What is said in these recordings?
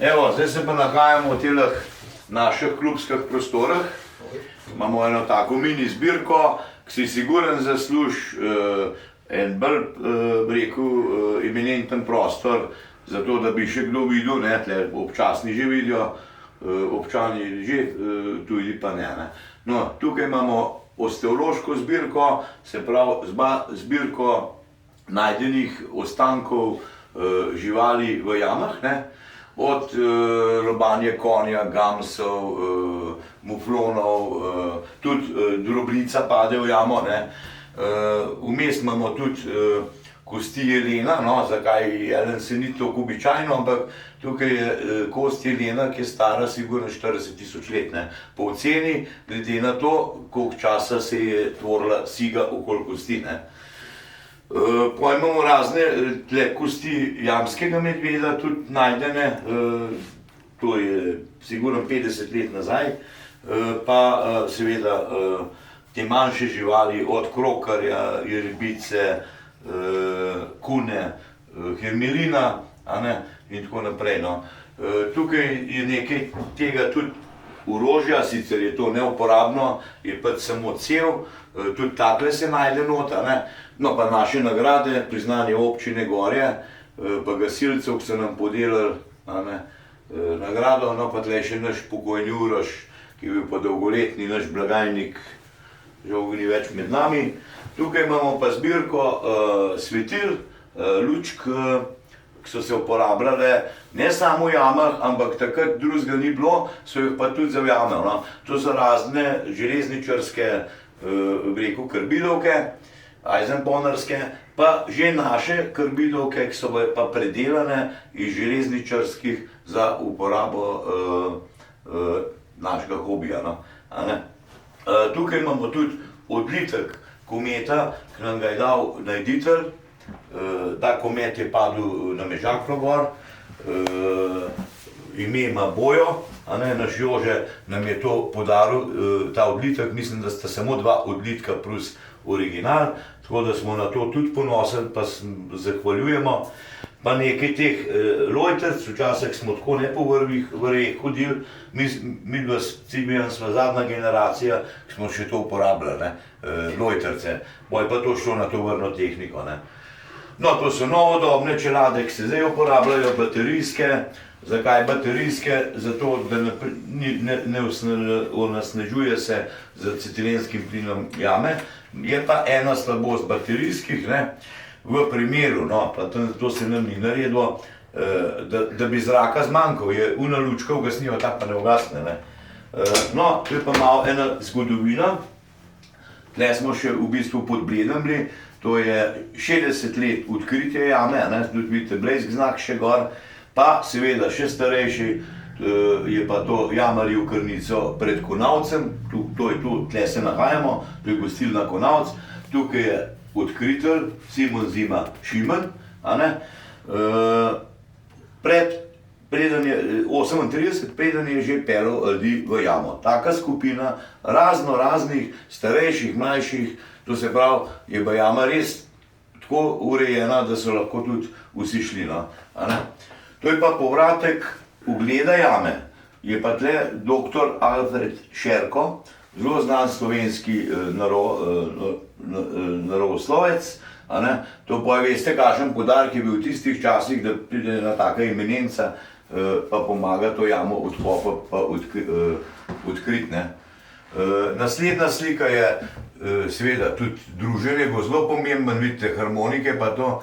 Evo, zdaj se pa nahajamo v teh naših klubskih prostorih. Imamo eno tako mini zbirko, ki si siguren zasluži en bolj, rekel, eminenten prostor, zato da bi še kdo videl, ne, tle občasni že vidijo, občani že, tudi pa ne. No, tukaj imamo osteološko zbirko, se pravi zbirko najdenih ostankov živali v jamah, ne? Od lobanje konja, gamsov, muflonov, tudi drobnica pade v jamo, ne? Vmes imamo tudi kosti jelena, no, zakaj jelen se ni tako običajno, ampak tukaj je kost jelena, ki je stara sigurno 40 000 let, ne. Po oceni, glede na to, koliko časa se je tvorila siga okoli kosti, ne. Potem imamo razne tle kosti jamskega medveda, tudi najdene, to je sigurno 50 let nazaj, pa seveda te manjše živali, od krokarja, jerebice, kune, hermelina, a ne, in tako naprej, no. Tukaj je nekaj tega tudi orožja, sicer je to neuporabno, je pač samo cev, tudi takle se najde not, a ne. No, pa naše nagrade, priznanje občine Gorje, pa gasilcev, ki so nam podelili, a ne, nagrado, no, pa tle še naš pokojni Uroš, ki je bil pa dolgoletni naš blagajnik, žal ga ni več med nami. Tukaj imamo pa zbirko svetil, lučk, ki so se uporabljale ne samo v jamah, ampak takrat drugega ni bilo, so jih pa tudi za jame, no. To so razne železničarske, rekel, krbilovke, ajzenponarske, pa že naše krbilovke, ki so pa predelane iz železničarskih za uporabo našega hobija, no. A ne. Tukaj imamo tudi odlitek kometa, ki nam ga je dal najditelj. Ta komet je padel na Mežaklo gor, ime ima Bojo, a ne, naš Jože nam je to podaril, ta odlitek, mislim, da sta samo dva odlitka plus original, tako da smo na to tudi ponosni, pa zahvaljujemo. Pa nekaj teh lojtrc, včasih smo tako ne po vrvih hodili, mi dva smo zadnja generacija, ki smo še to uporabljali, ne, lojtrce, bo je pa to šlo na tovrno tehniko, ne. No, to so novodobne čelade, ki se zdaj uporabljajo, baterijske. Zakaj baterijske? Zato, da ne onesnažuje se z acetilenskim plinom jame. Je pa ena slabost baterijskih, ne, v primeru, no, pa to se nam ni naredilo, da bi zraka zmanjkal, je una lučka ugasniva, tak pa ne ugasne, ne. No, to je pa malo ena zgodovina. Tle smo še v bistvu pod Bledom bili, to je 60 let odkritje jame, ne, tudi vidite blejski znak še gor, pa seveda še starejši je pa to Jamarjev Krnico pred Konavcem, to je to, tle se nahajamo, to je gostilna Konavc, tukaj je odkritelj Simon Zima Šimen, a ne, preden je 38, preden je že pelil ljudi v jamo. Taka skupina razno raznih starejših, mlajših, to se pravi, je pa jama res tako urejena, da so lahko tudi vsi šli, no, a ne. To je pa povratek ugleda jame. Je pa tle doktor Alfred Šerko, zelo znan slovenski naravoslovec, a ne. To pa veste, kakšen poudarek je bil v tistih časih, da pride ena taka imenenca, pa pomaga to jamo odkopati pa odkriti, ne. Naslednja slika je seveda tudi druženje, bo zelo pomemben, vidite harmonike pa to,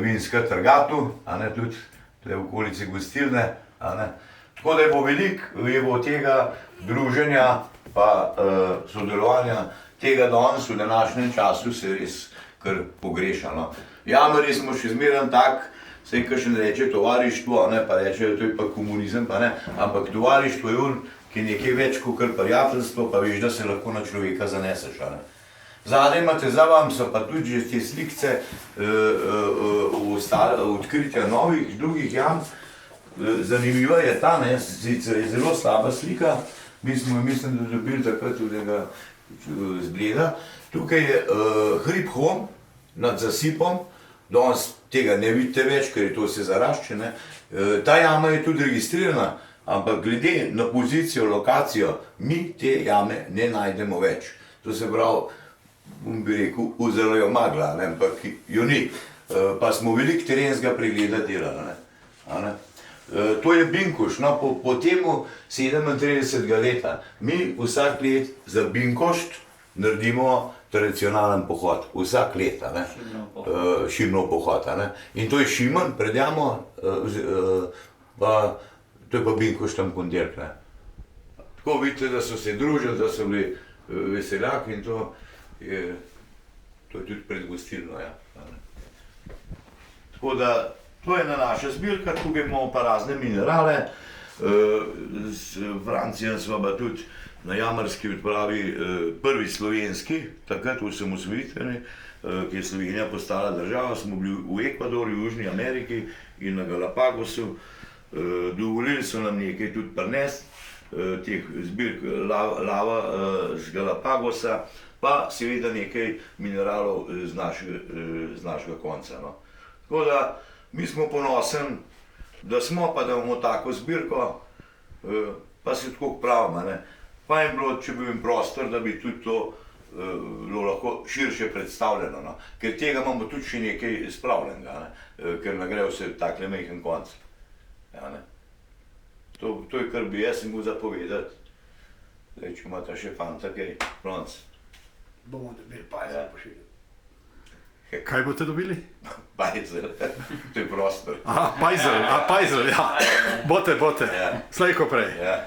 vinska trgatu, a ne, tudi tle v okolici gostilne, a ne. Tako da je bo veliko, je bo tega druženja pa sodelovanja, tega danes v današnjem času se res kar pogreša, no. Jamarji smo še zmeraj tak, saj kakšen reče tovarištvo, a ne, pa rečejo, to je pa komunizem, pa ne, ampak tovarištvo je ki je nekaj več kot prijateljstvo, pa veš, da se lahko na človeka zaneseš, a ne. Zadaj imate za vam, so pa tudi že te slikce odkritja novih, drugih jam. Zanimiva je ta, ne, sicer je zelo slaba slika, mi smo jo, mislim, da dobili takrat tudi z Bleda. Tukaj je hrib Hom nad zasipom, danes tega ne vidite več, ker je to vse zaraščene. Ta jama je tudi registrirana, ampak glede na pozicijo, lokacijo, mi te jame ne najdemo več. To se pravi, bom bi rekel, vzela jo magla, ne, ampak jo ni. Pa smo veliko terenskega pregleda delali. Ne. To je Binkoš, no, po temu 37. leta. Mi vsak let za Binkošt naredimo tradicionalen pohod, vsak let, širno pohod. In to je Šimen, pred jamo, to je pa Binkošt tam ponedeljek. Tako vidite, da so se družili, da so bili veseljaki in to je tudi predgostilno. Ja. Tako da, to je ena naša zbirka, tukaj imamo pa razne minerale. S Francijem smo pa tudi na jamarski odpravi prvi slovenski, takrat v osamosvojitveni, ki je Slovenija postala država, smo bili v Ekvadorju, v Južni Ameriki in na Galapagosu. Dovolili so nam nekaj tudi prinesti, teh zbirk lava z Galapagosa, pa seveda nekaj mineralov z našega konca. No. Tako da, mi smo ponosni, da smo, pa da imamo tako zbirko, pa se tako pravimo. Pa je bilo, če bi bil prostor, da bi tudi to bilo lahko širše predstavljeno, no. Ker tega imamo tudi še nekaj spravljenega, ker ne gre vse takle majhen konc. Ja, to je, kar bi jaz imel zapovedati. Zdaj, če imate še fanta kaj, Franc. Bomo dobili pajzel pošiljati. Kaj boste dobili? Pajzel, to je prostor. Aha, pajzel, ja. Bote, Ja. slej ko prej. Ja.